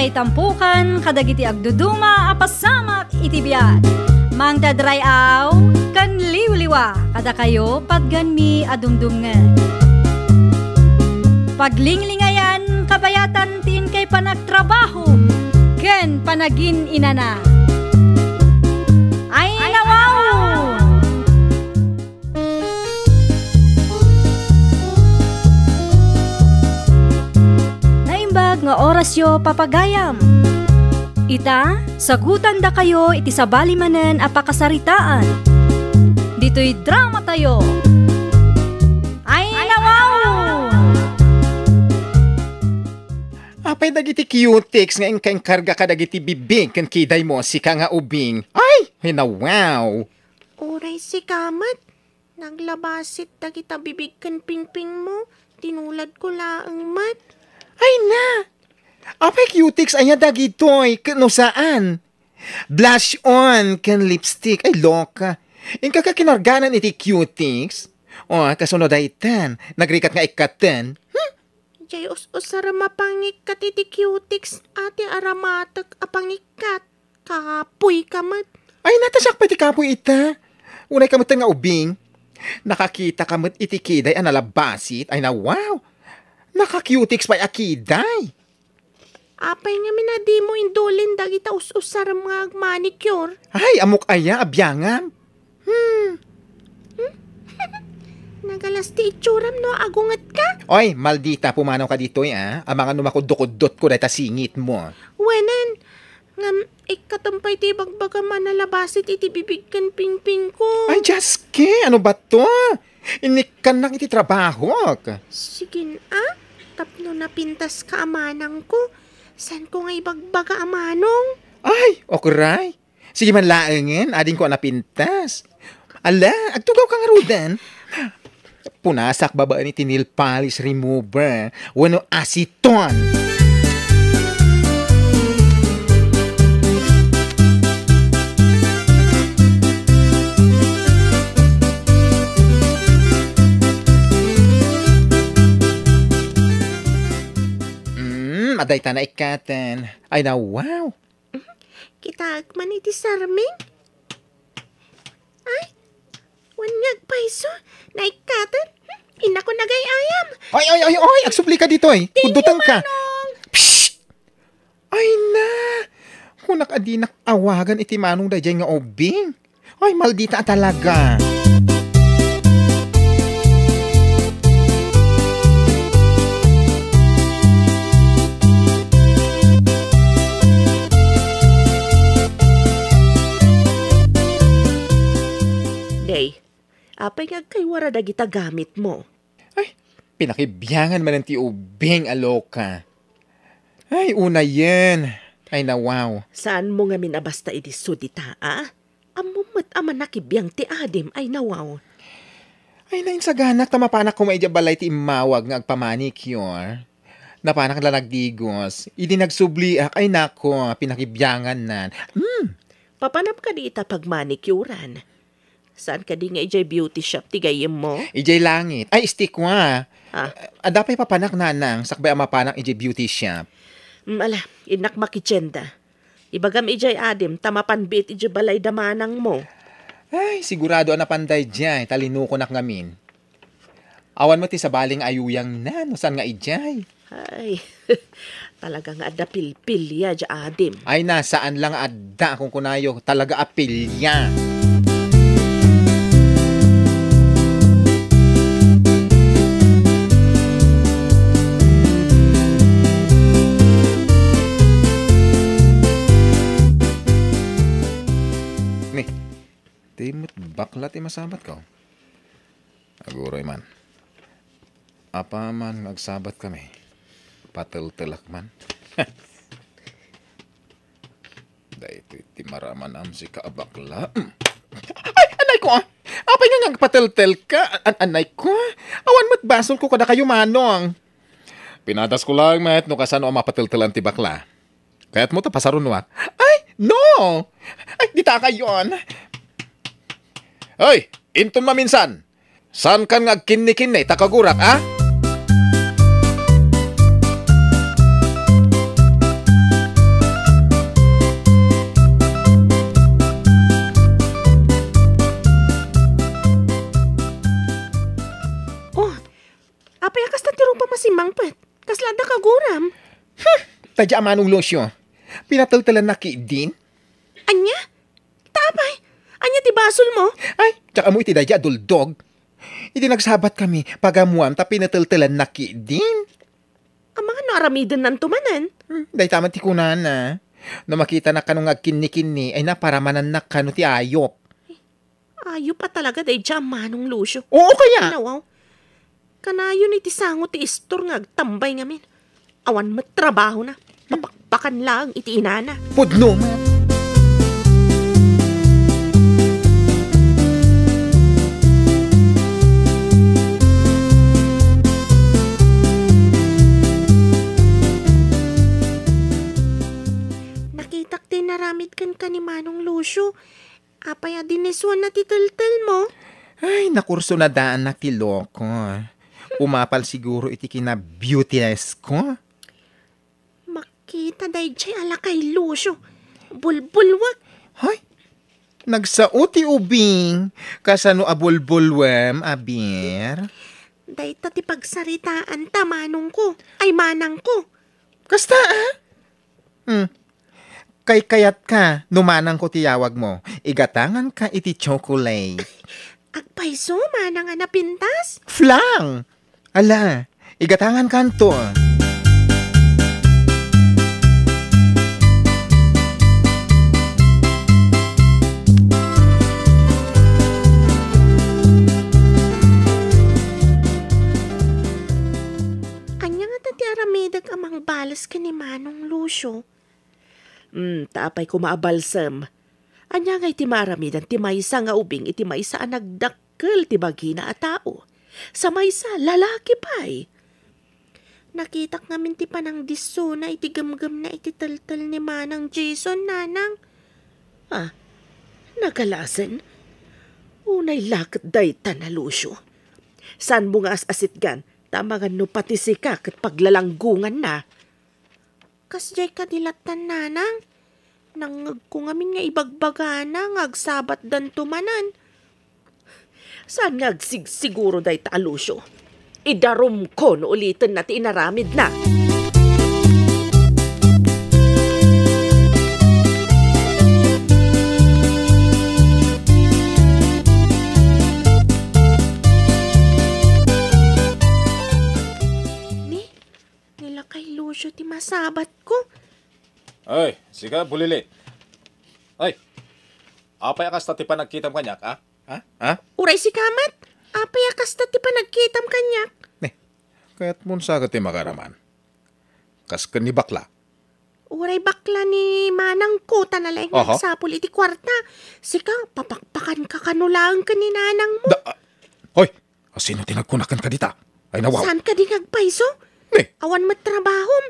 ngay tampukan kadagiti agduduma apasamak iti biat. Mangdadrayaw kan liwliwa kada kayo padganmi adumdumngen. Paglinglingayan kabayatan tin kay panagtrabaho ken panagin inana. Ay nawaw! Nga orasyo papagayam. Ita, sagutan da kayo iti sabali manen apakasaritaan. Dito'y drama tayo. Ay nawaw! Apay dagiti cutics nga ingkang karga ka dagiti bibig kan kiday mo si ka nga ubing. Ay, hinawaw! Uray si Kamat, naglabasit dagita bibig kan pingping mo, tinulad ko laang mat. Ay na! Apay cutics aya dagitoy kano saan? Blush on kan lipstick. Ay loka. Ingka ka kinarganan iti cutics. O kasunod ay tan. Nagrikat nga ikatan. Jay usara mapangikat iti cutics ati aramatak apangikat. Kapoy kamat. Ay natasak pa iti kapoy ita. Unay kamot nga ubing. Nakakita kamot iti kiday analabasit. Ay na wow. Naka-cutics pa'y akiday. Apay nga minadi mo indulin dagita us-usar mga manicure. Ay, amok aya, abyangam. Nagalas ti itsuram no, agungat ka? Oy, maldita, pumanaw ka dito Ang mga numakudukudot ko dahil singit mo. Wenan, ngam, ikatampay ti bagbaga manalabasit iti bibigkan pingping ko. Ay, Jaske, ano ba to? Inikan lang iti trabaho. Sige tapno na pintas ka amanang ko. San ko nga ibagbaga amanong? Ay, okray. Sige man laengin, ading ko napintas. Ala, agtugaw ka nga rudan. Punasak babaan iti nail polish remover. Wano asiton. Aday ta na ikatan. Ay na wow. Kitag man iti sarming. Ay, wanyag paiso. Na ikatan. Ina ko nagayayam. Ay, agsupli ka dito Kudutan ka. Psst! Ay na. Kunak adinak awagan iti manong dayjay nga obing. Ay, maldita talaga. Apay nga kay wara dagita gamit mo. Ay, pinakibiyangan man ti ubing aloka. Ay, una yan. Ay, nawaw. Saan mo nga minabasta iti sudita, Amumat aman nakibiyang ti adim, ay nawaw. Ay, nain sa ganak, tamapanak ko maidya balay ti imawag nga agpamanicure. Napanak la nagdigos. Idi nagsubli ay nako, pinakibiyangan nan. Papanap ka di ita pagmanikuran. Saan ka di nga ijay beauty shop tigayim mo? Ijay langit. Ay, stick wa. Adapay papanak nanang sakbay amapanak ijay beauty shop. Ala, inak makichenda. Ibagam ijay adim, tamapan bit ijay balay damanang mo. Ay, sigurado na panday dyan. Talinuko nak ngamin. Awan mo ti sa baling ayuyang na. No, saan nga ijay? Ay, talagang adda pilpilya dya adim. Ay, nasaan lang adda kung kunayo. Talaga apilya. Timot bakla ti masabat ko. Aguroy man. Apa man magsabat kami. Patel-telak man. Dahil iti maraman am si kaabakla. Ay, anay ko Apay nga nagpatel-tel ka. Anay ko Awan mo't basol ko kada kayo manong. Pinadas ko lang met no kasano ang mapatel-telan ti bakla. Kaya't mo tapasaron wak. Ay, no! Ay, di ta kayon. Hoy, inton maminsan. San kan nga kinni-kinni takagurak, Tadya manong losyo. Pinataltalan na ki din. Anya? Tapay, anya ti basol mo? Ay, tsaka mo iti dadya duldog. Iti nagsabat kami, pagamuam ta pinataltalan na ki din. Ang mga naaramidan ng tumanan. Day taman ti kunana. No makita na kanong agkinni-kinni, ay naparamanan na kano ti ayop. Ayo pa talaga day dyan manong lusyo. Oo kaya. Nawaw. Kanayon iti sango ti istor nga agtambay ngamin. Awan mo trabaho na. Papakpakan lang iti inana. Pudno, man. Nakitak din naramid kan ka ni manong lusyo. Apaya dineswan na titaltal mo. Ay, nakurso na daan na ti loko. Umapal siguro iti kina beautiness ko. Makita day jay ala kay lusyo. Bulbulwag. Hoy, nagsauti ubing. Kasano abulbulwem, abir? Day ta ti pagsaritaan ta manong ko. Ay manang ko. Kasta, Kay kayat ka, numanang ko tiyawag mo. Igatangan ka iti chocolate. Agpaiso manang anapintas. Flang! Ala, igatangan kanto. Anya nga tati aramidag amang balas ka ni manong lusyo. Tapay ko maabalsam. Anya nga iti maramidan ti maysa nga ubing iti maysa ang nagdakkel ti bagina a tao. Sa maysa lalaki pa'y. Nakitak namin ti panang diso na iti gamgam na iti taltal ni manang Jason nanang. Nagalasan? Unay lakat day tanalusyo. San mo nga as-asitgan, tamangan no pati sika kat paglalanggungan na. Kasjay ka dilatan nanang. Nangag ko ngamin nga ibagbaga na ngagsabat dan tumanan. Saan nga siguro day talusyo? Idarom ko no ulitin na ti inaramid na. Nila kay Lucio ti masabat ko. Ay, siga, bulili. Ay, apay akas tati pa nagkitam kanyak, ha? Uray si Kamat, apay akas ta ti panagkitam kanyak. Kaya't mun sagat ti makaraman. Kas ni bakla. Uray bakla ni manang ko tanalay nga Aha. sapul iti kwarta. Sika, papakpakan ka kanulang ka ni nanang mo. Hoy, sino tinagkunakan ka dita? Ay nawaw. Saan ka di ngagpaiso? Ne. Awan matrabahom.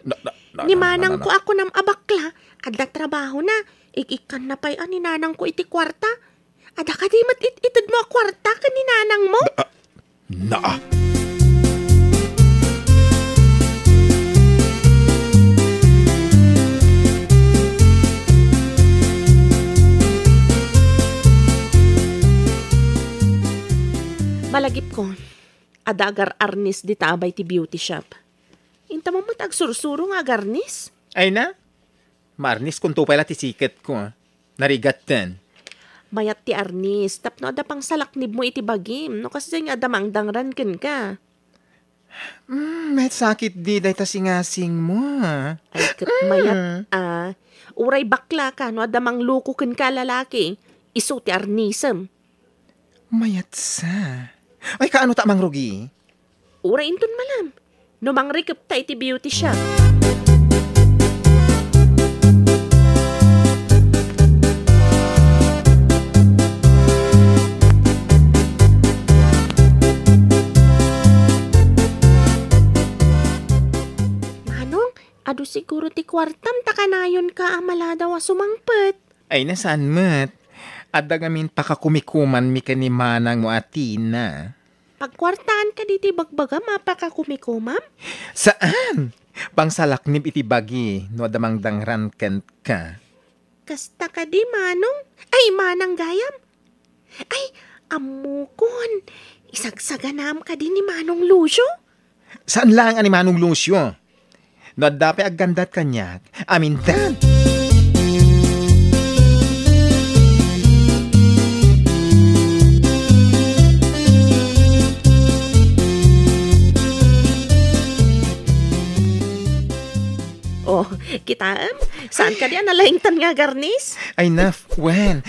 Ni manang ko ako nam abakla, adda trabaho na. Ikikan na pa'y ni nanang ko iti kwarta. Ada ka di itid mo a kwarta ka ni nanang mo? Naa. Malagip ko, adagar arnis di tabay ti beauty shop. Inta mo matag sursuro nga garnis? Ay na. Marnis kung tupay ti siket ko. Narigat din. Mayat ti arnis, tapno ada pang salaknib mo iti bagim, no kasi nga damang dangran ken ka. Met sakit di day ta singasing mo. Ay kat mayat uray bakla ka, no adamang luko ken ka lalaki, iso ti arnisem. Mayat sa. Ay kaano ta mang rugi? Uray inton malam, no mangrikap ta iti beauty shop. Ado siguro ti kwartam, takanayon ka amala daw a sumangpet. Ay nasaan met? Adda gamin pakakumikuman mi kanimanang mo atina. Pagkwartaan ka diti bagbaga, mapakakumiko, ma'am? Saan? Pangsalaknib iti bagi, no adamang dangran ken ka. Kasta ka di, manong? Ay, manang gayam? Ay, amukon. Isagsaganam ka din ni Manong Lucio? Saan lang ani Manong Lucio? No dape aggandat kanyak. Amintan. Oh, kita, saan ka diyan nalaingtan nga garnis? Ay naf, wen.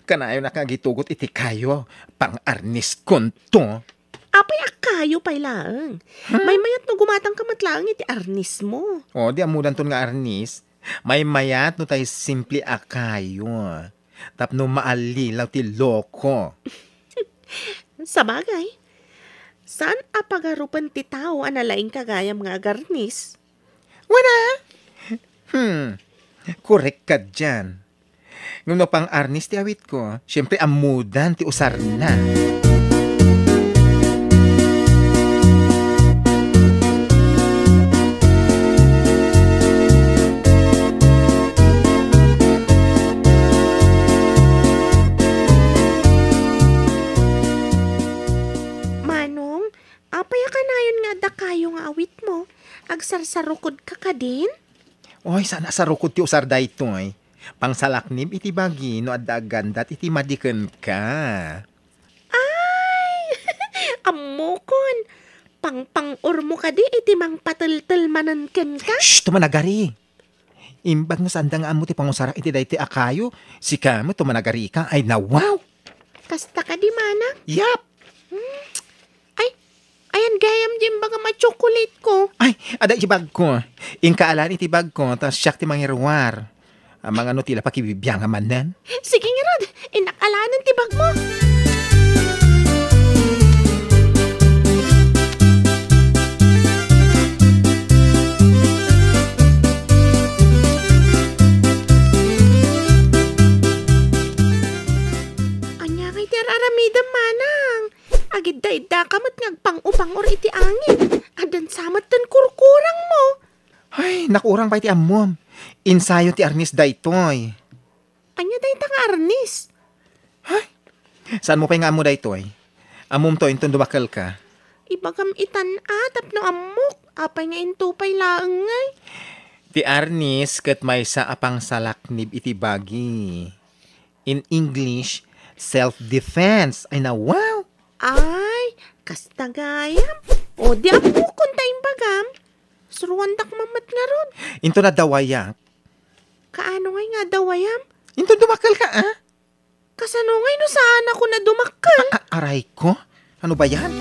Kanayo nakagitugot iti kayo. Pang-arnis konto. Apay akayo pay lang. May mayat no gumatang kamatlaang iti arnis mo. O, di amudan ton nga arnis. May mayat no tayo simple akayo. Tapno maalilaw ti loko. Sa bagay, saan apagarupan ti tao analaing kagayam nga garnis? Wala. Correct ka dyan. Ngum no pang arnis ti awit ko, syempre amudan ti usar na. Manong, apaya ka na yun nga da kayo nga awit mo. Agsarsarukod ka ka din? Oy, sana sa rukod ti usar da ito eh. Pang salaknib iti bagi no adda gandat iti madiken ka. Ay! Amokon! Pang-pang-ur mo ka di iti mang patel-tel mananken ka? Shh, tumanagari. Imbag no sanda nga amo ti pangusara iti dayti akayo, si kamo tumanagari ka ay na wow. Kasta ka di manang? Yap. Ayan gayam din baga ma-chocolate ko. Ay, ada iti bag ko. Inkaalan iti bag ko, tas siyak ti mangirwar. Ang mga nutila pakibibiyang amanan. Sige nga Rod, inakalanan tibag mo. Anya kay ti araramidam manang. Agid da kamot ngagpang-upang or iti angin. Adan samat tan kurkurang mo. Ay, nakurang pa iti amom. Insayo ti arnis daytoy. Anya day tang arnis. Saan mo pa nga amo daytoy? Amom to, intong dumakal ka. Ibagam itan atap no amok. Apay nga intupay laang ngay. Ti arnis ket may sa apang salaknib iti bagi. In English, self-defense. Ay na wow. Ay, kastagayam. O di amokon tayong bagam. Suruandak mamat nga ron. Into na dawaya. Kaano ngay nga dawayam? Into dumakal ka, ah? Kasano ngay no saan ako na dumakal? Aray ko? Ano ba yan?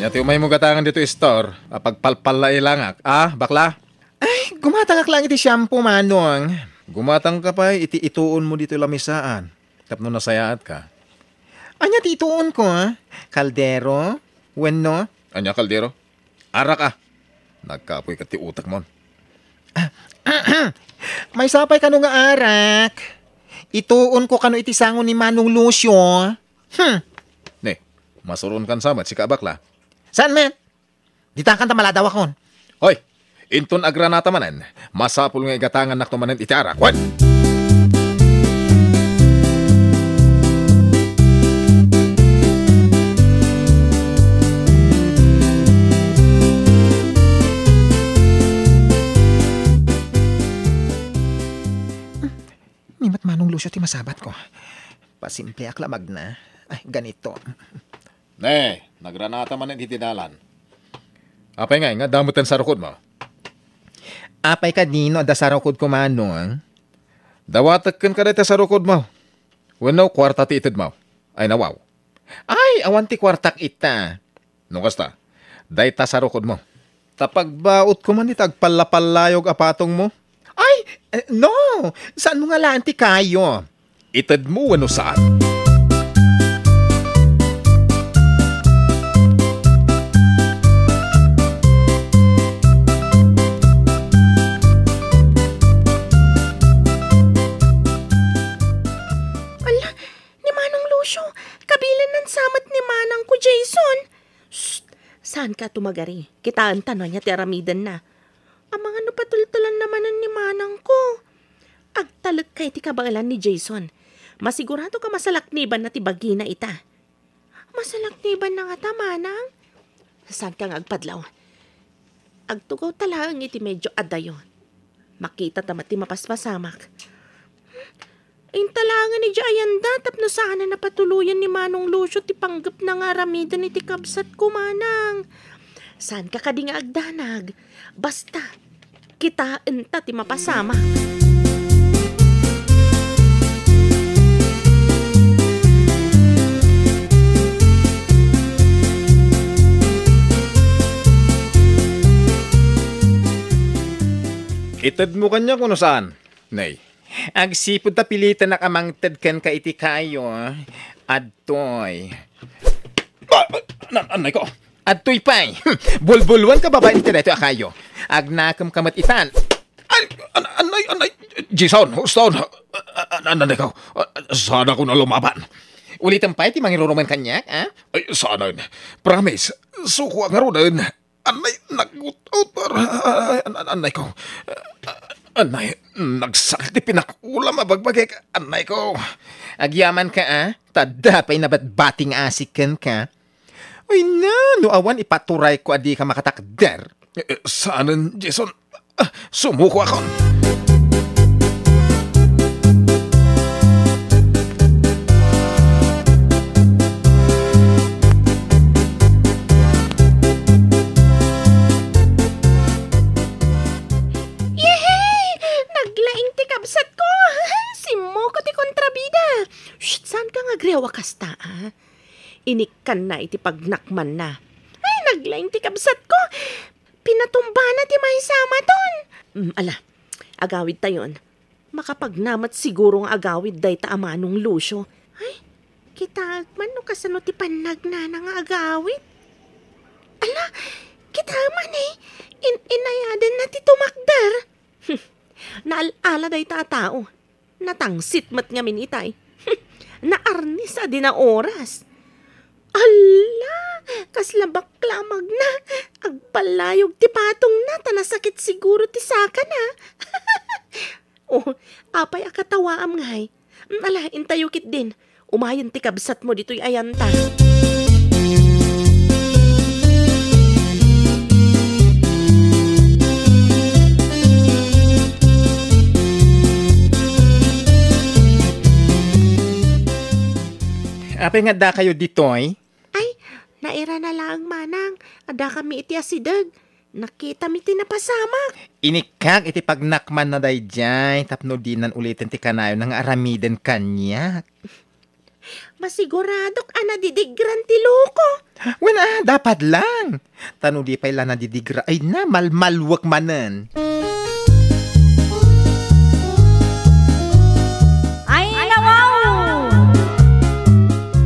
Anya ti umay mo gatangan dito store. Pagpalpal la ilangak. Ah, bakla? Ay, gumatangak lang iti shampoo, manong. Gumatang ka pa, ituon mo dito lamisaan. Tapno nasayaat ka. Anya tituon ko, ah? Kaldero? Wenno? Anya kaldero? Arak ah. Nagkapoy ka ti utak mon. May sapay kano nga arak. Ituon ko kano iti sangon ni Manong Lucio. Ne, masuron kan samat si kabakla. Saan men? Ditakan ta maladaw akon. Hoy, inton agranata manan. Masapul nga igatangan nakto manan iti arak. What? Mimat Manong Lucio ti masabat ko. Pasimple aklamag na. Ay, ganito. Ne, nagranata manan iti dalan. Apay nga damutan sa rukod mo. Apay ka dino da sarokod ko manong. Dawatak ka dito sa rukod mo. Wano kwarta ti itid mo. Ay nawaw. Ay, awan ti kwartak ita. No kasta, dayta sa rukod mo. Tapag baot ko man itagpalapalayog apatong mo. Ay, no! Saan mo nga laan ti kayo? Itid mo wano saan? Ala, ni Manong Lucio, kabilan ng samat ni Manang ko Jason. Shh! Saan ka tumagari? Kitaan tanong niya ti aramidan na. Ang mga napatultulan naman ni manang ko. Agtalag kay ti kabangalan ni Jason. Masigurado ka masalakniban na ti bagi na ita. Masalakniban na nga ta, manang? Saan kang agpadlaw? Agtugaw talagang iti medyo adayon. Makita tamati mapaspasamak. Talangan ni Jayanda tapno sana napatuluyan ni Manong Lucio ti panggap na nga ramidan iti kabsat ko, manang. Saan ka kadi nga agdanag? Basta, kitaan ta ti mapasama. Itad mo kanya kung saan, nay. Agsipod ta pilitan na kamangtad kan ka iti kayo, adtoy. Anay ko, adtoy pay. Bulbulwan ka babae iti reto akayo. Agnakam kamat itan. Anay, Jason, Stone, anay ko, sana ko na lumaban. Ulitan pa iti mangiruruman kanyak, ha? Ay, sana, promise, suko ang harunan. Anay, nagutot, anay ko. Anay, nagsakit pinakulam mabagbagay ka, anay ko. Agyaman ka, Tadapay na ba't bating asikan ka? Uy na, awan ipaturay ko adi ka makatakder. Saanan, Jason? Sumuko ako. Wakas ta, Inikan na iti pagnakman na. Ay, naglaing ti kabsat ko. Pinatumba na ti may sama ton. Ala, agawid tayon. Makapagnamat siguro ang agawid day ta Manong Lucio. Ay, kita man no kasano ti panagna nga agawid. Ala, kita man inayadan na ti tumakder. Naalala day ta tao. Natangsit mat ngamin itay. Naarnis adi na oras. Ala, kasla baklamag na. Agpalayog ti patong na, tanasakit siguro ti saka na. Oh, apay akatawaam ngay. Ala, intayukit din. Umayon ti kabsat mo dito'y ayanta. Apay nga da kayo ditoy? Ay, naira na lang, manang. Ada kami iti asidag. Nakita mi tinapasamak. Inikag iti pagnakman na day jay. Tapno dinan ulitin ti kanayo ng aramiden kanyak. Masiguradok didigran ti loko. Wala, dapat lang. Tano di pa'y lang nadidigra. Ay na, malmalwak manan.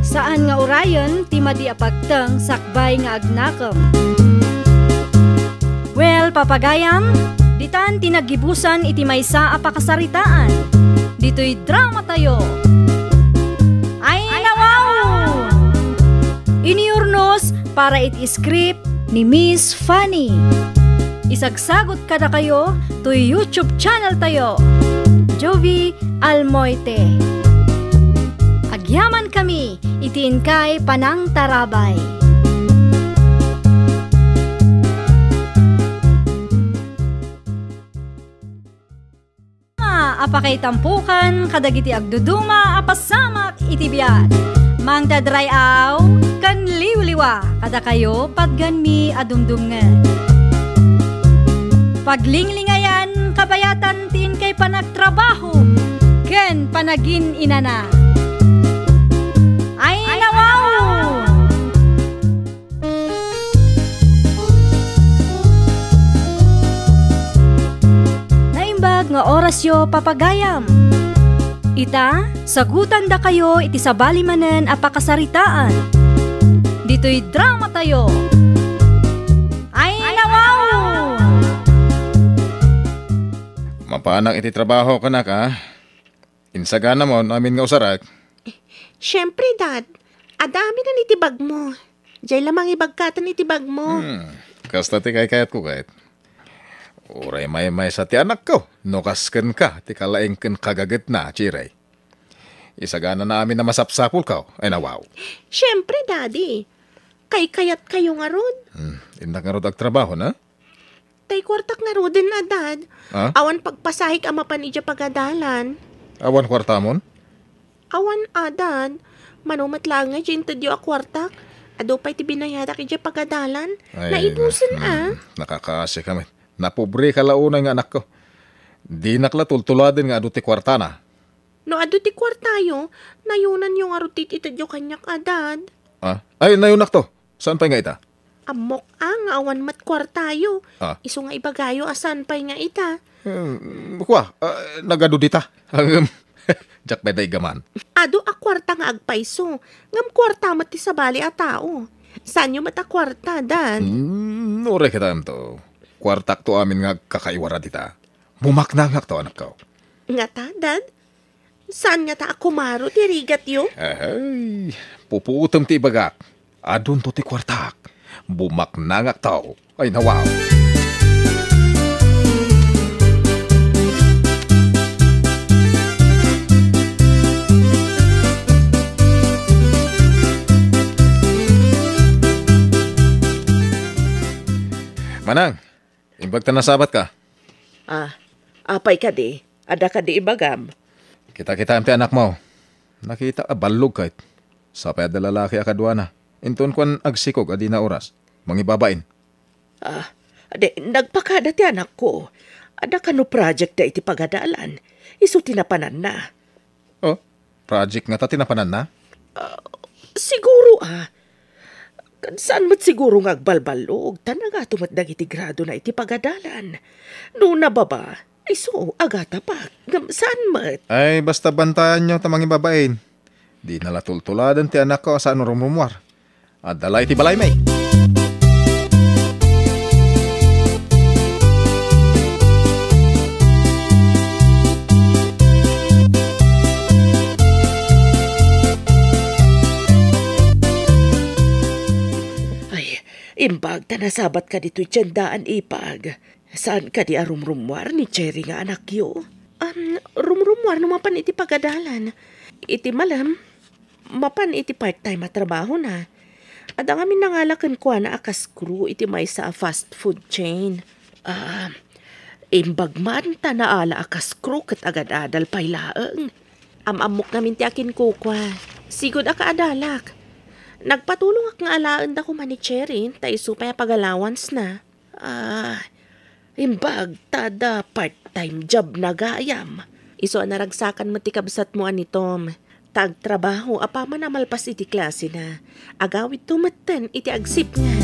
Saan nga orayon, ti madi apagteng sakbay nga agnakam. Well, papagayam, ditan tinagibusan iti maysa a pakasaritaan. Dito'y drama tayo. Ay nawaw! Iniurnos para iti script ni Miss Fanny. Isagsagot kada kayo to YouTube channel tayo. Jovi Almoite. Agyaman kami, itiin kay Panang Tarabay. Apakay tampukan, kadagiti agduduma, apasamak itibiyat. Mang dadray aw, kan liwliwa, kada kayo padganmi adumdumngan. Paglinglingayan, kabayatan tin kay panagtrabaho, ken panagin inana. Ay nawaw! Naimbag nga orasyo papagayam. Ita, sagutan da kayo iti sabali manen a pakasaritaan. Dito'y drama tayo. Ay nawaw! Mapanak iti trabaho ka na ka. Insagana mo, namin nga usarak. Siyempre, Dad. Adami na nitibag mo. Diyay lamang ibagkatan nitibag mo. Kasta ti kayat ko kahit. Uray may sa ti anak ko. Nukasken ka, ti kalaengken kagaget na, Chiray. Isagana namin na masapsapul ka, ay nawaw. Siyempre, Daddy. Kayat kayo nga rod. Indak nga rod agtrabaho na? Tay kwartak nga rod din na, Dad. Ha? Awan pagpasahik ama pa ni Dya pagadalan. Awan kwartamon? Awan, Dad. Manumat lang nga dyan tadyo a kwartak. Ado pa'y ti binayada kay Dya pagadalan. Naibusin, Nakakasi kami. Napobre ka launay nga anak ko. Di naklatultuladin nga adu ti kwartana. No, ado ti kwartayo, nayunan yung arutit itadyo kanyak, Dad. Ay, nayunak to. Saan pa nga ita? Amok awan mat kwartayo. Iso nga ibagayo asan pa'y nga ita. Nagadu dita. Jak beday gaman. Ado a kwarta nga agpaiso. Ngam kwarta mat ti sabali a tao. Saan yung mata kwarta, Dad? Ure kita to. Kwartak to amin nga kakaiwara dita. Bumaknangak to anak ko. Nga ta, Dad? Saan nga ta ako maro ti rigat yo? Ay, pupuutom ti ibagak. Adun to ti kwartak. Bumaknangak to. Ay nawaw. Manang, imbag ta nasabat ka. Apay ka di. Ada ka di ibagam. Kita-kita ang ti anak mo. Nakita balog kahit. Sapay ada lalaki akadwana. Inton kwan agsikog adi na oras. Mangibabain. Nagpakada ti anak ko. Ada ka no project da iti pagadalan. Isu tinapanan na. Oh, project nga ta tinapanan na? Siguro saan mat siguro nga agbalbalog. Tanaga tumat dagiti grado na iti pagadalan. No nababa, iso agata pa. Saan mat? Ay, basta bantayan nyo ta mangibabain. Di nalatultuladan ti anak ko saan rumumwar. At dalay ti balay may. Imbag ta nasabat ka dito'y tiyandaan ipag. Saan ka di arumrumwar ni Cherry nga anak yo? Rumrumwar no mapan iti pagadalan. Iti malam, mapan iti part-time at trabaho na. At ang amin nangalakan ko na akas crew iti may sa fast food chain. Imbag man ta naala akas crew kat agad-adal pa'y laeng. Amok namin ti akin kukwa. Sigod aka adalak. Nagpatulong ak nga alaan da ko man ni Cherry, tayo supaya pag-allowance na. Imbag, tada part-time job na gayam. Iso naragsakan mo ti kabsat mo ani Tom. Tagtrabaho, apaman na malpas iti klase na. Agawid tumaten, iti agsip nga.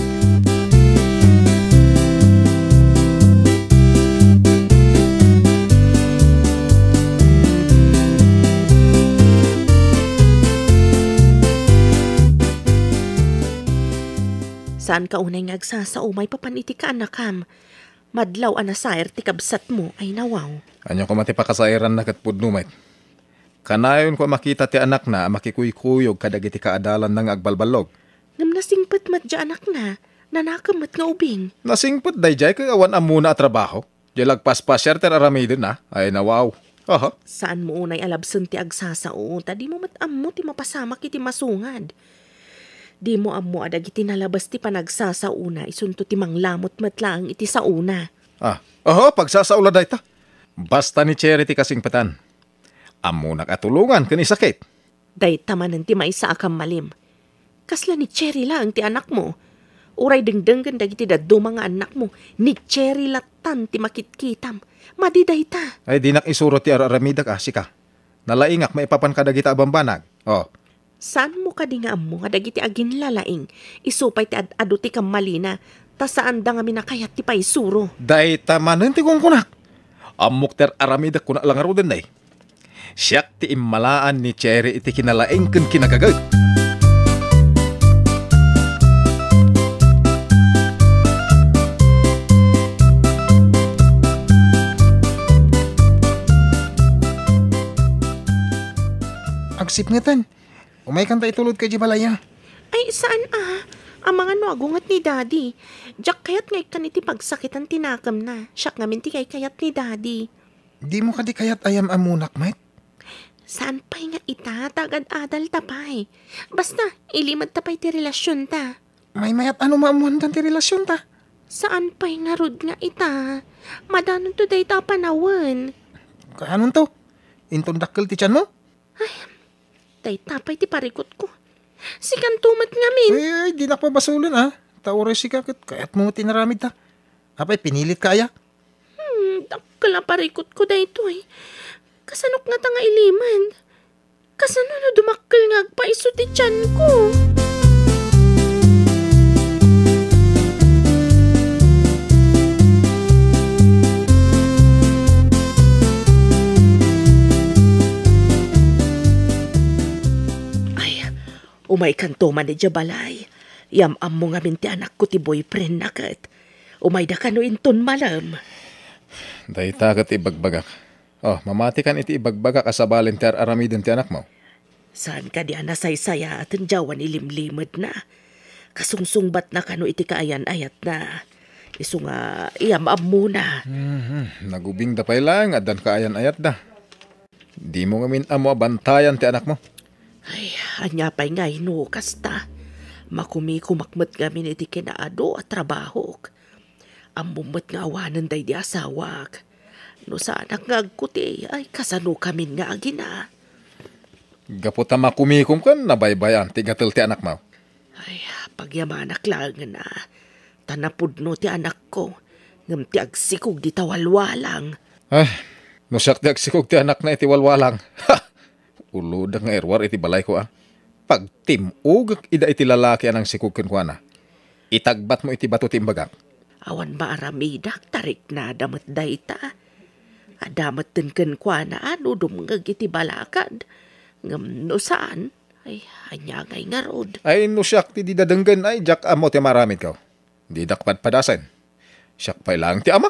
Saan ka unay ngagsasaumay papaniti ka anakam? Madlaw anasayar ti kabsat mo ay nawaw. Anyo ko matipakasairan na katpudnumay. Kanayon ko makita ti anak na makikuykuyog kadagiti kaadalan ng agbalbalog. Ngam nasingpet mat dya anak na, nanakamat nga ubing. Nasingpet day jay kagawan amuna at trabaho. Di lagpaspasyar ter aramidin na, ay nawaw. Saan mo unay alabsan ti agsasao, tadi mo matammo ti mapasamak iti masungad. Di mo ammo adag iti nalabas ti panagsasauna, isunto ti manglamot matlang iti sauna. Pagsasaula day ta. Basta ni Cherry ti kasingpetan. Ammo nakatulungan kani sakit. Day tamanan ti maisa akam malim. Kasla ni Cherry lang ti anak mo. Uray dengdenggan dagiti daddo mga anak mo. Ni Cherry latan ti makitkitam. Madiday ta. Ay di nak isuro ti araramidak sika. Nalaingak maipapan ka dagiti abambanag. Saan mo ka di nga amo nga dagiti agin lalaing? Isupay ti adu ti kamalina. Ta saan da nga minakayat ti paisuro? Day tamanan ti kong kunak. Amok ter aramidak kuna lang aruden day. Siyak ti immalaan ni Cherry iti kinalaing ken kinagagag. Agsip nga tan. Umay kang ta itulod kay Jibalaya. Ay, saan Ang mga nuagungat ni Daddy. Jack kayat ngay kaniti pagsakitan tinakam na. Siyak ngamin ti kayat ni Daddy. Di mo ka di kayat ayam amunak, mate? Saan pa'y nga ita? Tagad adal tapay. Basta, ilimad tapay ti relasyon ta. May mayat ano maamuhan ti relasyon ta? Saan pa'y nga rod nga ita? Madanon to day ta panawan. Kanon to? Inton dakkel ti tiyan mo? Day tapay ti parikot ko. Sikan tumat ngamin. Ay, di na pa basulon Tawaray si kakit, kaya't mo tinaramid ta. Apay, pinilit kaya? Dakla parikot ko day to eh. Kasanok nga ta nga iliman. Kasano na dumakkel nga agpaiso ti tiyan ko. Umay kanto man di balay. Yam-am mo nga minti anak ko ti boyfriend na kat. Umay da kano inton malam. Day tagat ibagbagak. Oh, mamati kan iti ibagbagak asabalin ti aramidin ti anak mo. Saan ka di anasaysaya at jawan ilimlimad na. Kasungsungbat na kano iti kaayan ayat na. Isu nga yam-am mo na. Nagubing dapay lang adan kaayan ayat da. Di mo nga amo abantayan ti anak mo. Ay, anya pa'y nga inukas ta. Makumi-kumakmat ngamin iti kinaado at trabaho. Ang bumot nga awanan day di asawag. No saanak nga agkuti, ay kasano kamin nga agina. Gaputa makumikum kan, nabaybayan, tigatil ti anak mo. Ay, pagyamanak lang na. Tanapudno ti anak ko. Ngam ti agsikog di tawalwalang. Ay, no siyak ti agsikog ti anak na iti walwalang. Ha! Ulod nga erwar iti balay ko Pag timug, ida iti lalaki anang sikugkin ko Itagbat mo iti bato timbagang. Awan maaramidak, tarik na damat dayta. Adamat tinken ko ano dumngag iti balakad. Ngam no saan? Ay, anyagay nga rod. Ay, no siyak ti di dadenggan ay jak amo ti maramid ka. Di dakpad padasan. Siyak pa'y lang ti ama.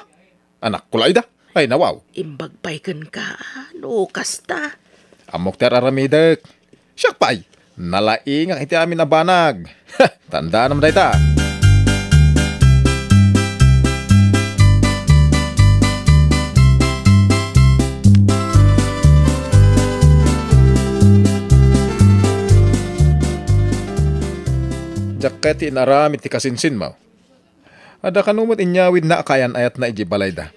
Anak ko da. Ay, nawaw. Imbagpay ka, no kasta. Amok ti aramidak. Siyak pa'y. Nalaing ang iti amin na banag. Tanda naman dahi ta. Jaket inaramit ti kasinsin mo. Ada kanumot inyawid na akayan ayat na ijibalay da.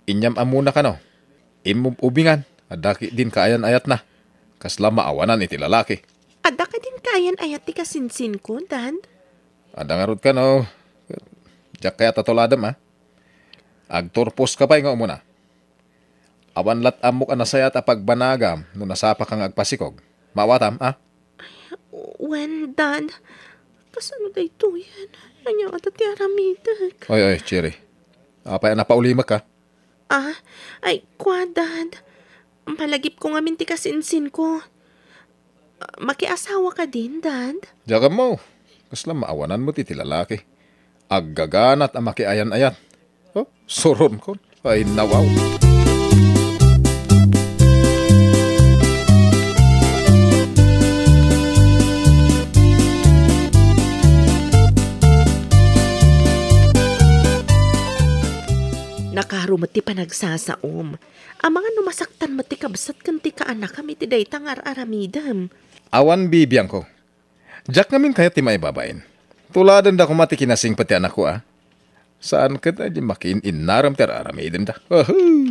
Inyam amuna ka no. Imubingan. Ada din kaayan ayat na. Kasla maawanan iti lalaki. Ada ka din kayan ayat ti kasinsin ko, Dad? Ada nga rod ka no. Diyak kaya tatoladam Agturpos ka pa nga umuna. Awan lat amok anasayat a pagbanagam no nasapa kang agpasikog. Mawatam When, Dad? Kasano da ito yan? Anya ka ti aramidak. Oy, Chiri. Apay napaulimak ka. Ay, kwa, Dad. Palagip ko nga minti kasinsin ko. Makiasawa ka din, Dad? Diyan mo. Kasla maawanan mo ti lalaki. Aggaganat ang makiayan-ayat. Oh, suron ko. Ay, nawaw. Nakarumat ti panagsasaom. Ang mga numasaktan mati kabsat kanti ka anak kami ti day tangar aramidam. Awan bibiyang ko. Diyak namin kaya ti maibabain. Tuladan da kumati kinasing pati anak ko Saan ka da di makin inaram ti aramidam da.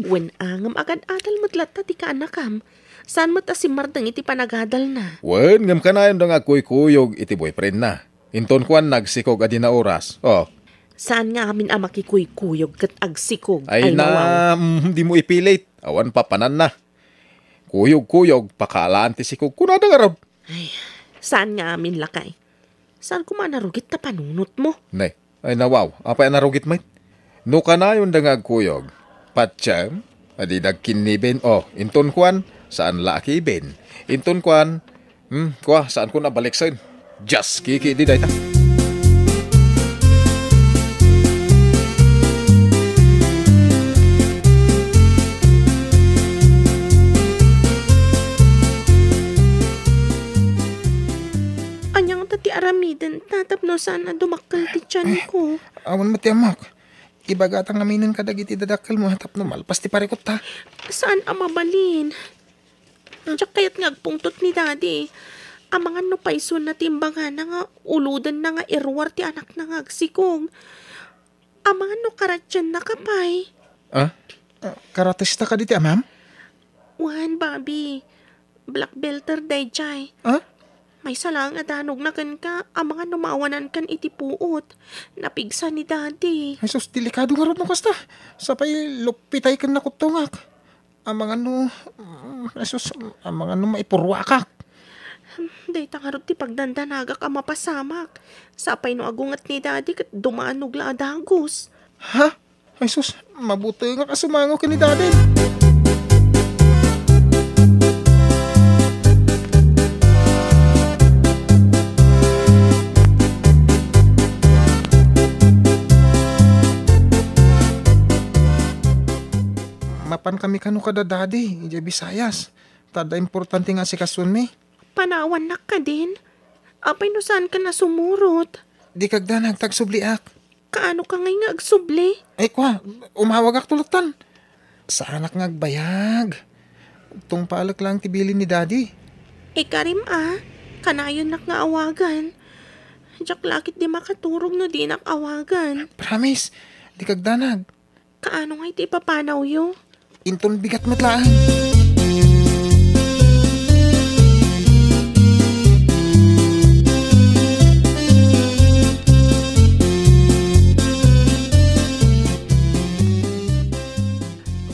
When angam agad adal matlat ti ka anakam. Saan mata si Mardang iti panagadal na? Wen, ngam kanayon da nga kuy-kuyog iti boyfriend na. Inton kuan nagsikog adi na oras. Saan nga amin ang makikuy-kuyog kat agsikog? Ay na, di mo ipilit. Awan papanan na. Kuyog-kuyog, pakalaan ti sikog. Kunada nga raw. Ay, saan nga amin lakay? Saan ko manarugit na panunot mo? Nay, ay nawaw. Apay narugit mo. No ka na yung dangag kuyog. Patsyam, adi nagkinibin. Inton kuan, saan laki ben? Inton kuan, saan ko nabalik sa'yo? Just kiki di dayta. ti aramidan tatapno saan na dumakal ti tiyan ko. Awan mo ti amak. Ibagatang aminin ka dagiti dadakkel mo tapno malpas ti parikot ta. Saan ang mabalin? Diyak kaya't ngagpungtot ni daddy. Amangan no paisun na timbangan na nga uludan na nga irwar ti anak na ngagsikong. Amangan no karatyan na kapay. Karatista ka diti amam? Wan, Bobby. Black belter day chay. May salang adanog na kan ka. Amangan no maawanan kan iti puot. Napigsa ni daddy. Ay sus, delikado nga ron no kasta. Sapay lupitay kan nakutungak. Amangan no, amangan no maipurwakak. Day tangarot ti pagdandanagak ang mapasamak. Sapay no agungat ni daddy kat dumaan nugla adagos. Ha? Ay sus, mabuti nga kasumango ka ni daddy. Mapan kami kanu kada daddy, ija Bisayas. Tada importante nga si kasun mi. Panawan na ka din. Apay no saan ka na sumurot? Di kagda nagtagsubliak. Kaano ka ngay nga agsubli? Ay kwa, umawag ak tulutan. Sa anak nga agbayag. Tung paalak lang tibilin ni daddy. Karim kanayon nak nga awagan. Diyak lakit di makaturog no di nak awagan. Promise, di kagdanag. Kaano nga iti papanaw yo? Inton bigat matlaan.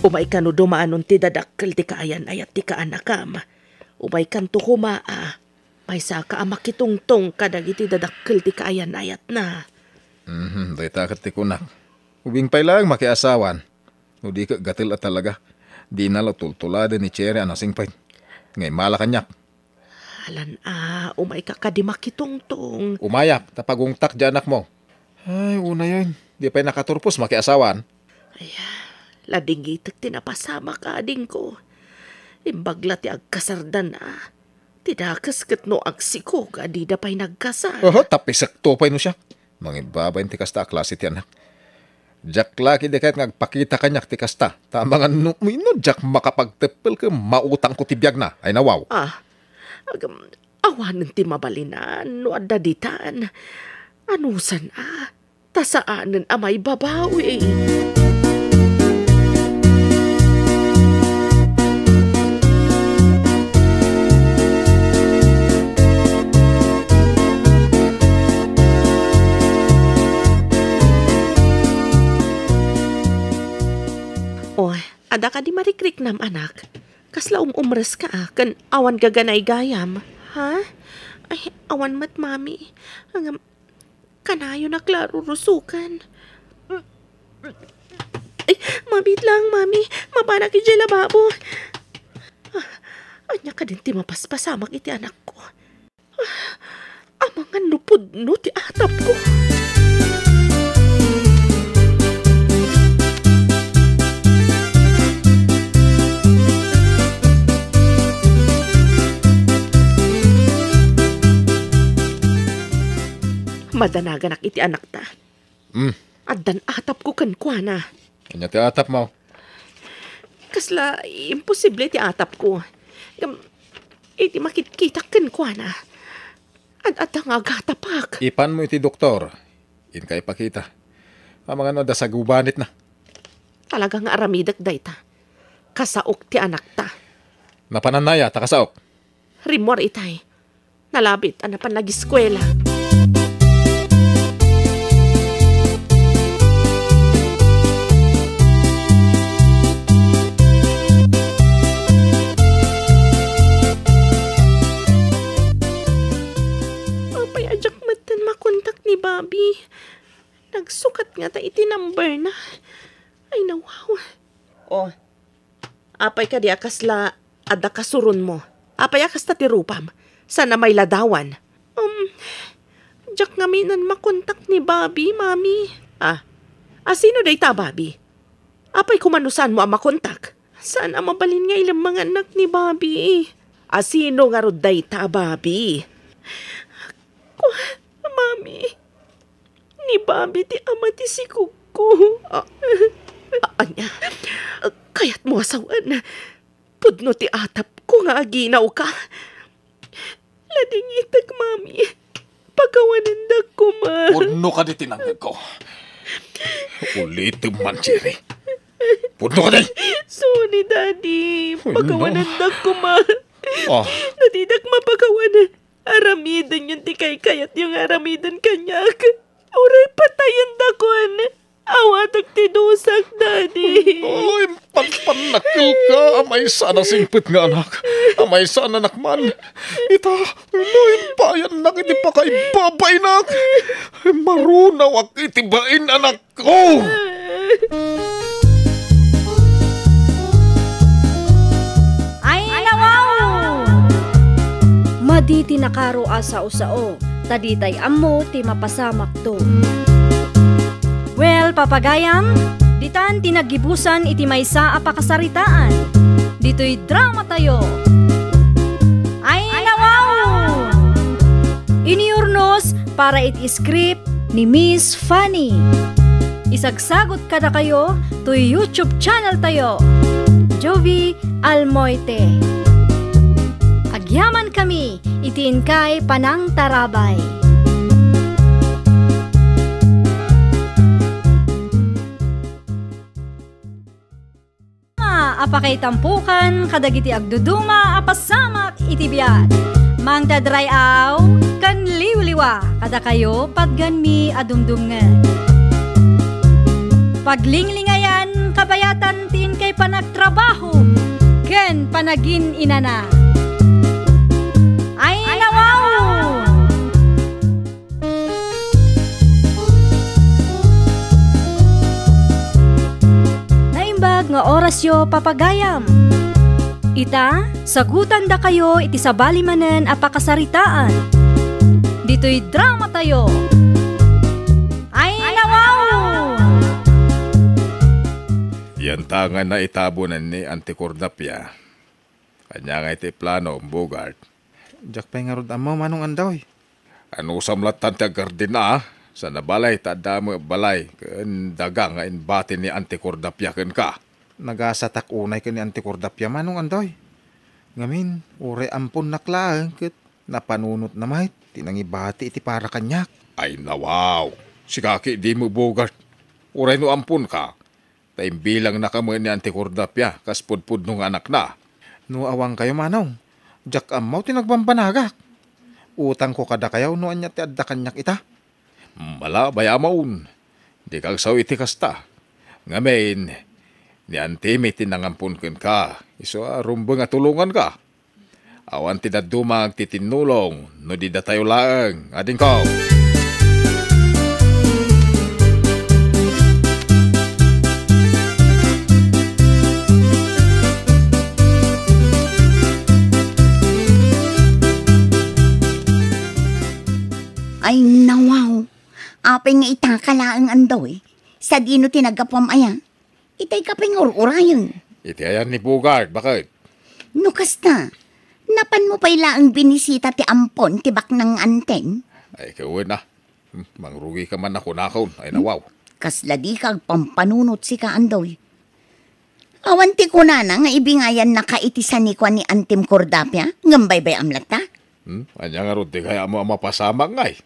Umay ka no dumaanon ti dadakkel ti kaayan ayat ti kaanakam. Umay kan to humaa. May saka amakitungtong kadagiti dadakkel ti kaayan ayat na. Dayta kat ti kunak. Ubing pay lang makiasawan. No di ka gatil at talaga. Di na tultulada ni Cherry anasing pay. Ngay malakanyak. Alan umay ka kadi makitungtong. Umayak, tapagungtak di anak mo. Ay, una yun. Di pa'y nakaturpos makiasawan. Lading itak tinapasama ka ading ko. Imbagla ti agkasardan Tidakas kat no agsiko ka di da pa'y nagkasar. Tapisak to pa'y no siya. Mangibabay ti kasta klase ti anak. Jack laki di kahit ngagpakita kanyak ti kasta. Tama nga no Jack makapagtepel ka mautang ko tibiyag na. Ay nawaw. Awanan ti mabalinan no adaditan. Anusan tasaanan amay babawi. Ada ka di marikrik nam anak. Kasla umres ka kan awan gaganay gayam. Ha? Ay, awan mat mami. Kanayo na klaro rusukan. Ay, mabit lang mami. Mabana ki dyan lababo. Anya ka din ti mapaspasamak iti anak ko. Amangan lupod no ti atap ko. Madanagan iti anak ta. Addan atap ko kankwana. Kanya ti atap mo. Kasla, imposible ti atap ko. Iti makikita kankwana. At ang agatapak. Ipan mo iti doktor. In kay pakita. Mga no da sa gubanit na. Talagang aramidak dayta. Kasaok ti anak ta. Napananaya, takasaok. Rimor itay. Nalabit, anapan nag-eskwela. Bobby, nagsukat nga ta iti number na. Ay, nawaw. Apay ka di akasla ada kasurun mo. Apay akas ta tirupam. Sana may ladawan. Diyak nga minan makontak ni Bobby, mami. Sino day ta, Bobby? Apay kumanusan mo ang makontak? Saan ang mabalin nga ilang mga anak ni Bobby? Sino nga ro day ta, Bobby? bambi ti ama ti sikog ko. Anya, kaya't mo asawan. Pudno ti atap ko nga aginaw ka. Lading itag, mami. Pagkawanindag ko, ma. Pudno ka di tinanggag ko. Ulit man, Jerry. Pudno ka di. Sorry, Daddy. Pagkawanindag ko, ma. Oh. Natidak mapagawanan. Aramidan yung tikay-kayat yung aramidan kanyak. Uray patayan dakon. Awatag tidusak, Daddy. Ay, pagpanakil ka. Amay sana singpit nga anak. Amay sana nakman. Ita, inuin bayan nak iti pa kay babay nak. Marunaw ak itibain anak ko. Ay, nawaw! Maditi nakaro asa usao. Taditay ammo ti mapasamak to. Well, papagayam, ditan tinagibusan iti maysa a pakasaritaan. Dito'y drama tayo. Ay, nawaw! Iniurnos para iti script ni Miss Fanny. Isagsagot kada kayo to YouTube channel tayo. Jovi Almoite. Agyaman kami, itiin kay Panang Tarabay. Apakay tampukan, kadagiti agduduma, apasamak itibiyat. Mang dadrayaw, kan liwliwa, kada kayo padganmi adumdumngan. Paglinglingayan, kabayatan tin kay panagtrabaho, ken panagin inana. Ay, nawaw! Nga oras yo papagayam. Ita, sagutan da kayo iti sabali manen a pakasaritaan. Dito'y drama tayo. Ay, nawaw! Yan tangan na itabunan ni Auntie Cordapia. Kanya nga iti plano, Bogart. Diyak pa nga rod mo, manong andaw. Ano samlat tante gardina, sa nabalay, tadamo balay, kan dagang nga inbati ni Auntie Cordapia ken ka. Nagasatak unay ka ni Auntie Cordapia, manong andoy. Ngamin, ure ampun naklaan, kat napanunot na mahit, tinangibati iti para kanyak. Ay nawaw, si kaki di mo Bogart. Ure no ampun ka. Taimbilang na kamo ni Auntie Cordapia, kas pudpud nung anak na. No awang kayo manong, jak amaw tinagbambanagak. Utang ko kada kayaw no anya ti adda kanyak ita. Mala bayamaun, di kag saw iti kasta. Ngamin, ni Auntie may tinangampun ka, iso rumbang at tulungan ka. Awan tinadumag titinulong, no di da tayo lang, ading ko. Ay nawaw, apay nga itakalaang andaw sa dino tinagapam aya. Itay ka pang-urayon. Iti ayan ni Bogart, bakit? No kasta, napan mo pala ang binisita ti ampon tibak ng anteng? Ay kawin na. Mangrugi ka man ako nakaw. Ay nawaw. Kasla di kag pampanunot si ka andoy. Awan ti ko na nga ibingayan na kaitisan ni kwa ni Antim Cordapia. Ngambay-bay amlata? Anya nga ron, di kaya mo mapasamang ngay.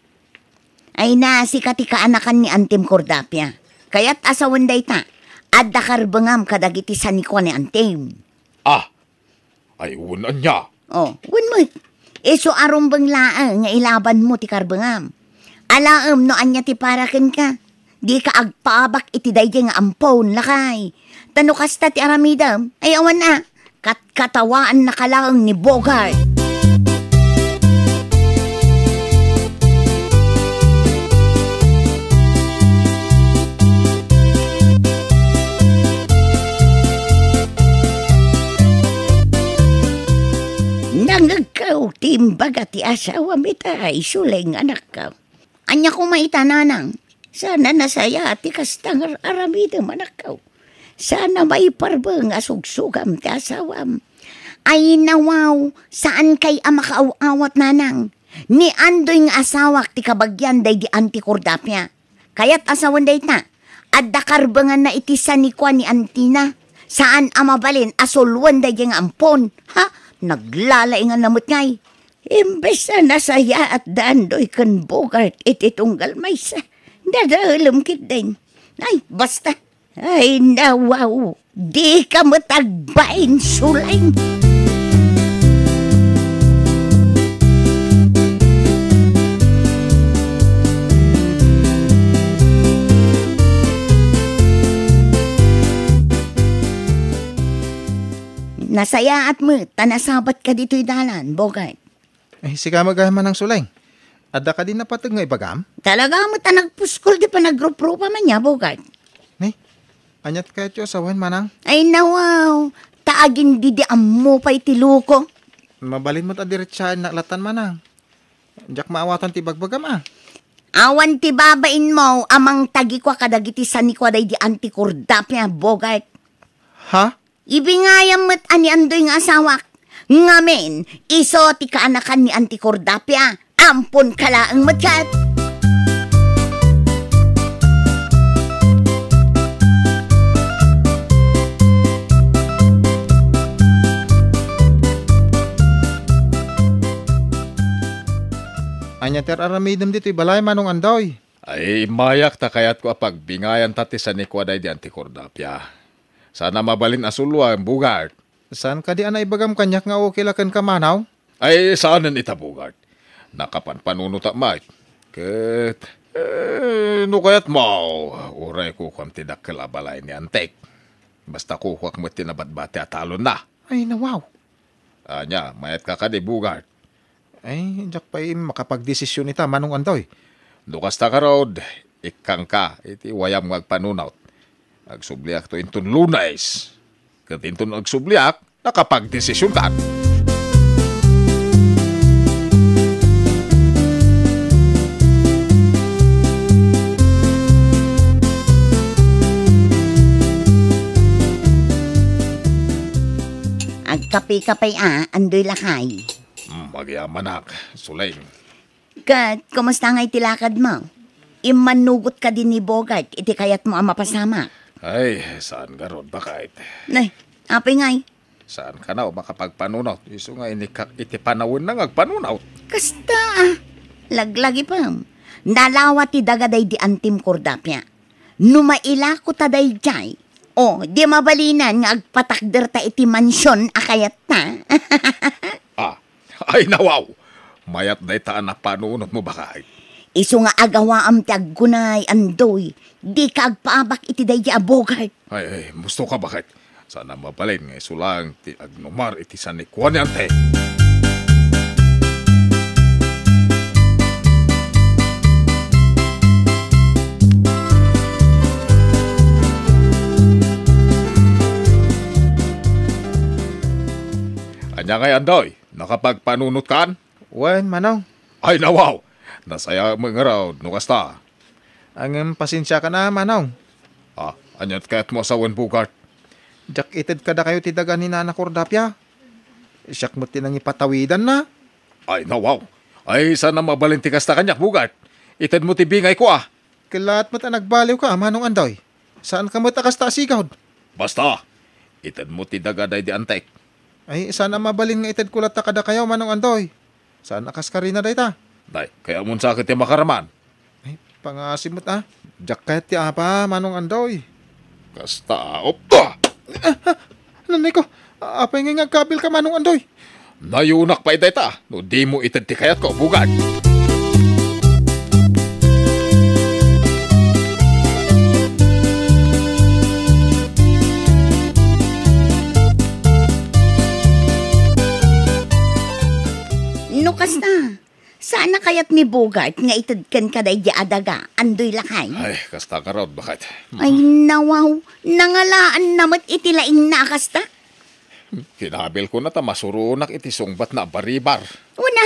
Ay na, si katika anakan ni Antim Cordapia. Kaya't asawan day ta. Adda karbangam kadagiti sa ni kwa ni Antim. Ah, ay unan niya. Oh, wun mo. Iso arumbang laang nga ilaban mo ti karbangam. Alaam no anya ti paraken ka. Di ka agpaabak iti dayjay nga ampon lakay. Tano kasta ti aramidam, ay awan na. Katawaan na kalaang ni Bogart. Nangagaw timbaga ti asawa mita isuling anak ka. Anya ko maitananang. Sana nasaya ti kastang aramidam anak ka. Sana may parbang asugsugam ti asawam. Ay nawaw, saan kay amakaaw-awat nanang? Ni andoy nga asawak ti kabagyan day di Auntie Cordapia. Kaya't asawan day ta. At dakarbangan na itisan ni Kwa ni Antina. Saan amabalin asulwan day yung ampon. Ha? Naglalaingan namot ngay. Imbes na nasaya at dandoy kan Bogart ititunggal may sa. Dadalam kit din. Ay, basta. Ay, nawaw. Di ka matagbain sulain. Nasaya at mo, tanasabat ka dito'y dalan, Bogart. Ay, siga magaman ng suleng. Ada ka din napatag nga ibagam? Talaga mo tanagpuskol di pa nagrup-rupa man niya, Bogart. Ni, anyat ka ito sawan manang. Ay nawaw, taagin didiam mo pa'y tiluko. Mabalin mo ta diretsyahan na latan manang. Diyak maawatan ti bagbagam ah. Awan ti babain mo, amang tagi kwa kadagiti sani kwa day di antikurdap niya, Bogart. Ha? Ibingayam mo't ani andoy nga asawak. Ngamen, iso ti kaanakan ni antikurdapya. Ampun kalaang matkat. Anya ter aramidem dito balay manong andoy. Ay, mayak ta kayat ko apag bingayan tati sa nikwaday di antikordapya. Sana mabalin asulwa ang Bogart. Saan ka di ana ibagam kanyak nga okay lakan ka manaw? Ay, saanan ita Bogart? Nakapanpanunuta mait. Ket, no kayat mo, uray ko kam tidak kalabalay ni Antek. Basta kukwak mo tinabadbate at talon na. Ay nawaw. Anya, mayat ka ka di Bogart. Ay, jak pa makapagdesisyon ita manong andoy. Dukas ta ka rod, ikang ka, iti wayam magpanunaut. Agsubliak to intun lunays. Kat intun agsubliak, nakapagdesisyon ka. Agkapi-kapay andoy lakay. Magyamanak, Suleng. Kat, kumusta nga'y tilakad mo? Imanugot ka din ni Bogart, iti kayat mo ang mapasama. Ay, saan ka ron bakit? Nay, apay nga'y. Saan ka na o makapagpanunaw? Iso nga iti panawin na ngagpanunaw. Kasta, laglagi pa. Nalawa ti dagaday di antim kordapya. Numaila ko taday jay. O, di mabalinan nga agpatakder ta iti mansyon akayat ta. Ay, nawaw! Mayat na itaan na panunot mo bakit? Iso nga agawa am ti aggunay, andoy. Di ka agpaabak iti day di Bogart. Ay, gusto ka bakit? Sana mabalin nga isulang ti agnumar iti sanikwan ni Ante. Anya ngay Andoy, nakapagpanunot kan? Wen manong. Ay, nawaw! Nasaya mo nga raw, nukasta. Ang pasensya ka na manong. Anyat kaya't mo sa Bogart. Jak ited kada kayo ti daga ni Nana Kordapya. Siyak mo tinang ipatawidan na. Ay, nawaw! Ay, sana mabalin ti kasta kanyak, Bogart. Ited mo ti bingay ko Kilaat mo ta nagbaliw ka, manong andoy. Saan ka mo takas ta sigawd? Basta, ited mo ti dagaday di Antek. Ay, sana mabalin nga ited kulat ta kada kayo, manong andoy. Saan akas ka rin na day ta? Day, kaya mun sakit yung makaraman. Ay, pangasimot Jak kahit ti apa, manong andoy. Kasta, opta! Nanay ko, apay nga ngagkabil ka, manong andoy. Nayunak pa itay ta, no di mo ited ti kayat ko, Bogart. Kasta, sana kayat ni Bogart nga itadkan ka day di adaga, andoy lakay. Ay, kasta ka raw, bakit? Ay, nawaw, nangalaan namat itilaing na kasta. Kinabil ko na ta, masurunak iti sungbat na baribar. Una,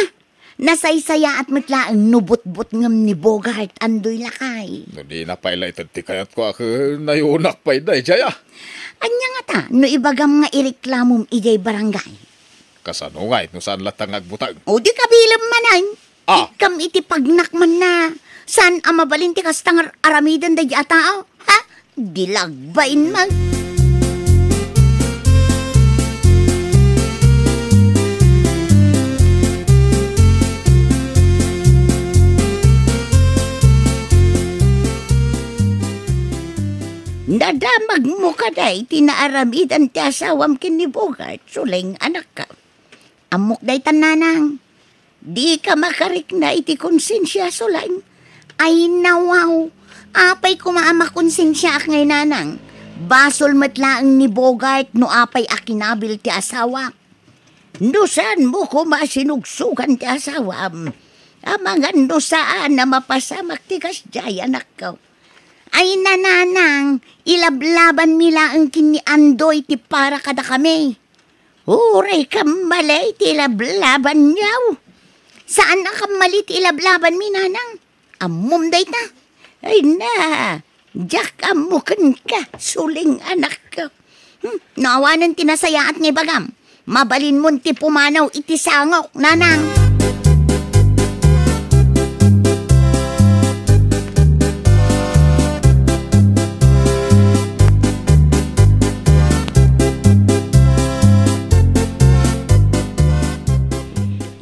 nasaysaya at matlaang nubot-bot ngam ni Bogart, andoy lakay. No di na paila itad ti kayat ko ako, nayunak pa iday, Jaya. Anya nga ta, no ibagam nga ireklamom ijay barangay. Kasano nga, no saan latang agbutang? O di kabilang manan. Ah. Ikam iti pagnakman na. San ang mabalin ti kastang aramidan da tao? Ha? Dilagbain man. Nadamag mo ka day, tinaaramid ang ti asawam kinibugart, suling anak ka. Amok day tananang, di ka makarik na iti konsensya sulang. Ay nawaw, apay kumaama konsensya ak ngay nanang. Basol matlaang ni Bogart no apay akinabil ti asawa. Nusan mo kumasinugsugan ti asawam. Amangan no saan na mapasamak ti kasjay anak ka. Ay nananang, ilablaban mila ang kiniandoy ti para kada kami. Uray kamalay ti ilablaban niyaw. Saan na kamali ti ilablaban mi nanang? Amom day ta. Ay na, jak amukan ka, suling anak ka. Naawanan tinasayaat ni Bagam. Mabalin mo ti pumanaw iti sangok, nanang.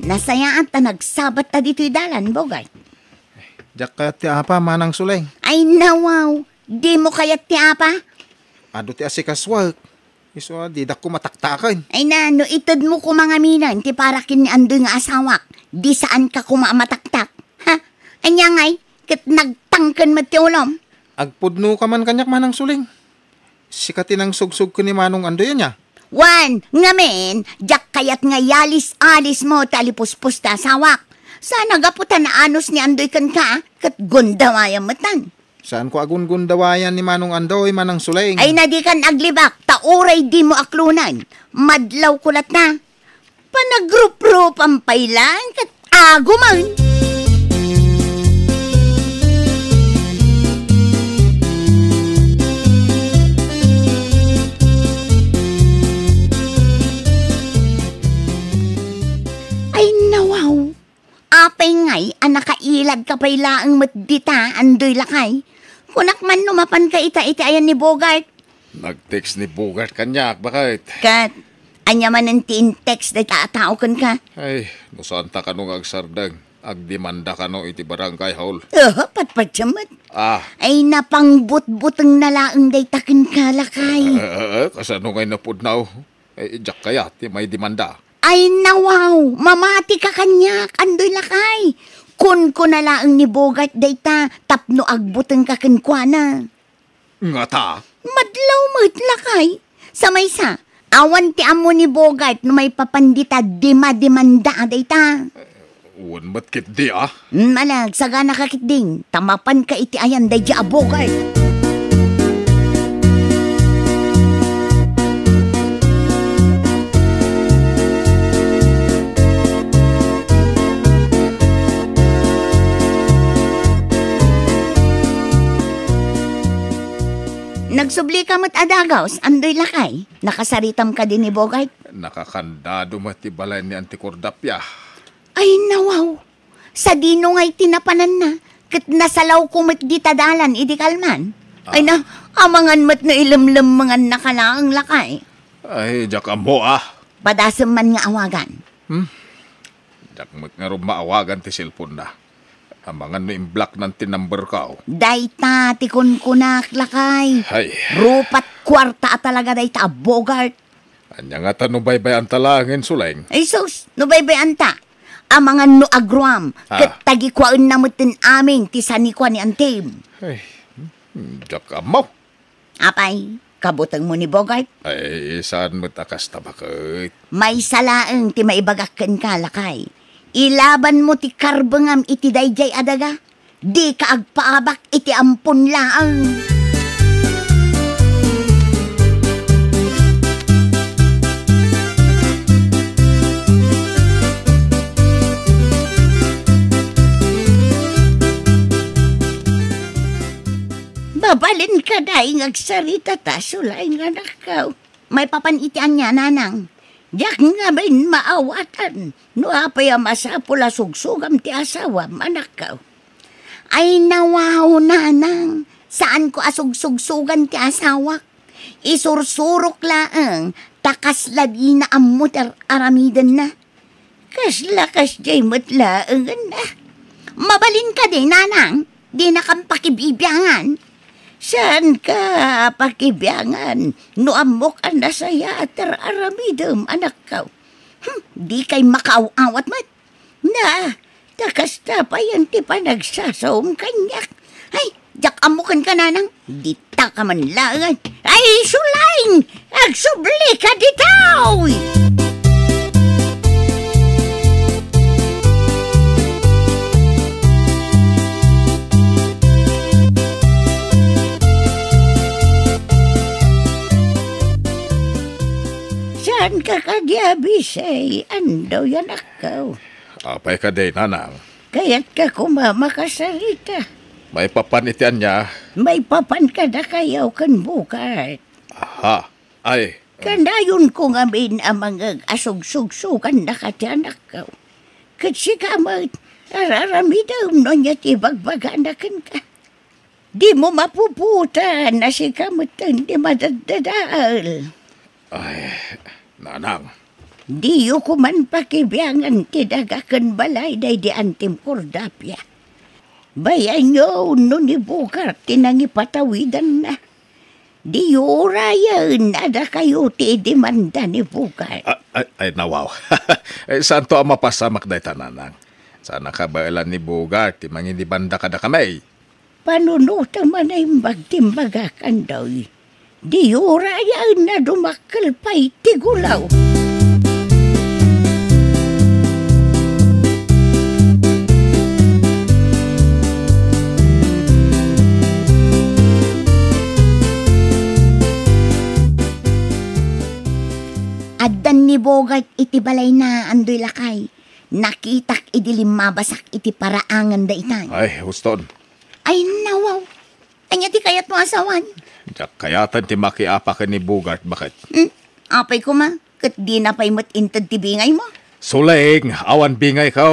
Nasayaan ta nagsabat ta dito'y dalan, Bogart. Jak ka ti apa manang suleng. Ay nawaw, di mo kayat ti apa? Ado ti asikaswag. Iso di dak ko mataktakan. Ay na, no itod mo kumangaminan, ti para kin ni Andoy nga asawak. Di saan ka kumamataktak. Ha? Anya ngay, kat nagtangkan mo ti ulom. Agpudno ka man kanyak manang suleng. Sikatin ang sugsug ko ni Manong Andoy niya. Wan, ngamen, jak kayat nga yalis-alis mo talipuspos ta asawak. Sana gaputan na anos ni Andoy kan ka, kat gundawaya matan. Saan ko agun-gundawayan ni Manong Andoy manang suleng? Ay nadikan aglibak, tauray di mo aklunan. Madlaw kulat na. Panagrup-rup ang pailan, kat aguman. Ay nawaw. Apay ngay, anakailag ka pa'y laang matdita, Andoy lakay. Kunak man lumapan ka ita-ita ayan ni Bogart. Nag-text ni Bogart kanyak, bakit? Kat, anya man ang text na taatao kan ka. Ay, nusanta ka nung agsardang. Agdemanda ka no iti barangay hall. Patpatsamat. Ah, Ay napangbut-butang nalaang day takin ka lakay. kasano ngay napudnaw? Eh, jak kaya, ti may demanda. Ay nawaw, mamati ka kanyak, Andoy lakay. Kun ko nalaang ni Bogart day ta, tapno agbutang kakinkwana. Nga ta? Madlaw mo't lakay. Sa may sa, awan ti amo ni Bogart no may papandita dima-demanda day ta. Uwan matkit di ah. Malag, sagana kakit ding, tamapan ka iti ayan day di a Bogart. Nagsubli ka mo't adagaws, Andoy lakay. Nakasaritam ka din ni Bogart. Nakakandado matibalay ni Antikordapya. Ay nawaw, sa dino nga'y tinapanan na. Kat nasalaw ko mo't di tadalan, idi kalman. Ay na, amangan mo't no ilamlam mga nakalaang lakay. Ay, jak amo ah. Padasam man nga awagan. Jak nga rin maawagan ti cellphone na. Amangan no imblock ng tinumber ka. Dayta, tikon kunak lakay. Ay, Rupat kwarta at talaga dayta, Bogart. anya nga tanong baybay ang talangin suleng. Ay sus, no baybayan ta. Amangan no agruam, kat tagikwaan na mutin aming tisanikwa ni Antim. Ay, jak amo. Apay, kabutang mo ni Bogart. Ay, saan mo takas tabakit? May salaang ti maibagakken ka lakay. Ilaban mo ti karbangam iti dayjay adaga. Di ka agpaabak iti ampun laang. Babalin ka dahi ngagsarita ta, sulay nga nakaw. May papanitian niya, nanang. Yak nga bain maawatan, no apay masapula sugsugam ti asawa, manakaw. Ay nawaw nanang, saan ko asugsugsugan ti asawak? Isursurok laang, takas lagi na amot aramidan na. Kaslakas jay matlaang na. Mabalin ka din, nanang, di na kang pakibibyangan. Saan ka pakibyangan? No amok ang nasaya at aramidam, anak ka. Di kay makaaw-awat mat. Na, takas tapayan ti pa nagsasawang kanyak. Ay, jak amukan ka nanang. Di ta ka man langan. Ay, sulaing! Agsubli ka ditaw! Saan ka kadyabisay? Andaw yan akaw. Apay ka day, nanang. Kaya't ka kumamakasarita. May papanitian niya. May papan ka na kayaw kan bukat. Aha. Ay. Kanayon ko nga min ang mga asug-sugsugan na katyanak ka. Kasi ka mat, araramidam no niya tibagbaganakan ka. Di mo mapuputa na si kamutan di madadadal. Ay, nanang. Di ko man pakibyangan tidagakan balay day di antim kordapya. Bayan nyo no ni Bugart tinangipatawidan na. Di rayan ada kayo ti demanda ni Bugart. Ay, nawaw. Ay, saan to ang mapasamak day tananang? Sana ka bailan ni Bugart, ti manginibanda ka na kamay. Panunuta man ay magtimbagakan daw. Di rayan na dumakal pa'y tigulaw. Addan ni Bogart iti balay na andoy lakay. Nakitak idilim mabasak iti paraangan da itay. Ay, Houston. Ay nawaw. Anya ti kayat mo asawan. Diyak kayatan ti makiapa ka ni Bogart, bakit? Apay ko ma, kat di na pa'y matintad ti bingay mo. Suling, awan bingay ka.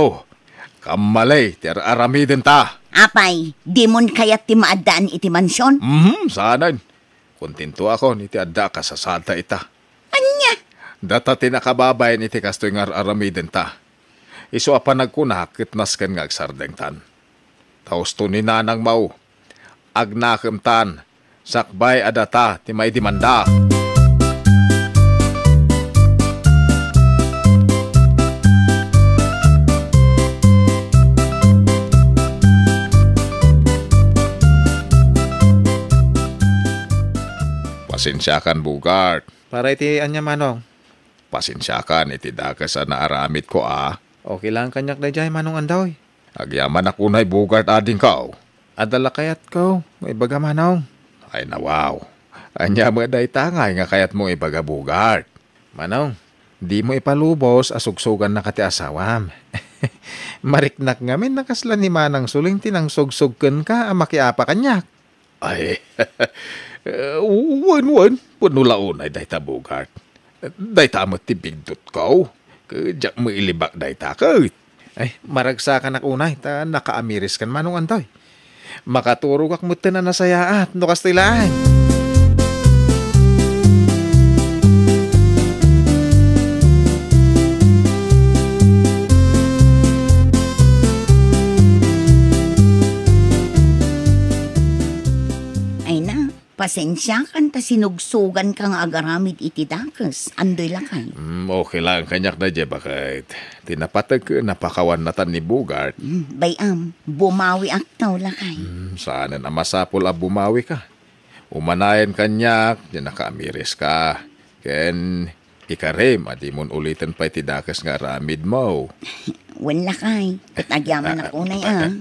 Kamalay, ti aramidin ta. Apay, di mon kayat ti maadaan iti mansyon? Saanan. Kontento ako ni ti adda ka sa santa ita. Anya? Data tinakababayan iti kastoy nga aramidin ta. Iso apa nagkunak kitnas ken nga agsardeng tan. Taos to ni nanang mau. Agnakam tan. Sakbay adata ti may demanda. Pasensyakan, Bugart. Para iti anya manong. Pasensyakan iti dakas na aramid ko Okay lang kanyak na jay manong andaw. Agyaman ako na'y Bugart ading kao. Adala kayat ko, may baga manong. Ay nawaw. Anya mo day tangay nga kayat mo ibaga Bugart. Manong, di mo ipalubos asugsugan na kati asawam. Mariknak ngamin nakaslan ni manang suling tinangsog-sugken ka makiapa kanyak. Ay, wan, punulaon ay day ta Bugart. Day ta mo tibigdot ko. Kajak mo ilibak day ta ka. Ay, maragsakan ak unay, ta nakaamiris kan manong antoy. Makaturog ak mo na nasayaat, no kastilaan. Pasensya kan ta sinugsugan kang agaramid iti dakas. Andoy lakay. Okay lang kanyak na dyan bakit. Tinapatag napakawan natan ni Bugart. Bayam, bumawi aktaw lakay. Sana na masapol a bumawi ka. Umanayan kanyak, dyan nakaamiris ka. Ken ikarim, adi mon ulitin pa iti dakas nga aramid mo. Wan lakay, katagyaman ako na yan.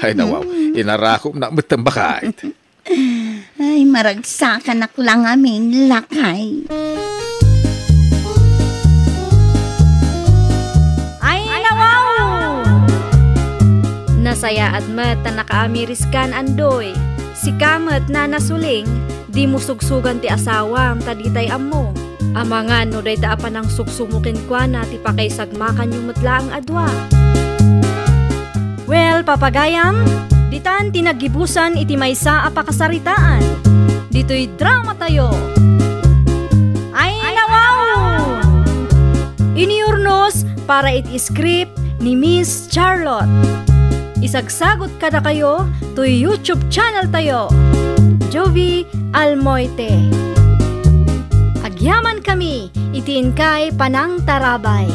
Ay nawaw, inarakom na matang bakit. Ay, maragsakan ako lang aming lakay. Ay, nawaw! Nasaya at mat na nakaamiris kan andoy. Si kamat na nasuling, di mo sugsugan ti asawam, taditay amo. Amangan no day taapan ang sugsumukin kwa na ti pakaysagmakan yung matlaang adwa. Well, papagayam, ditan tinagibusan iti maysa a pakasaritaan. Dito'y drama tayo. Ay nawaw! Iniurnos para iti script ni Miss Charlotte. Isagsagot kada kayo to YouTube channel tayo, Jovi Almoite. Agyaman kami, itiin kay Panang Tarabay.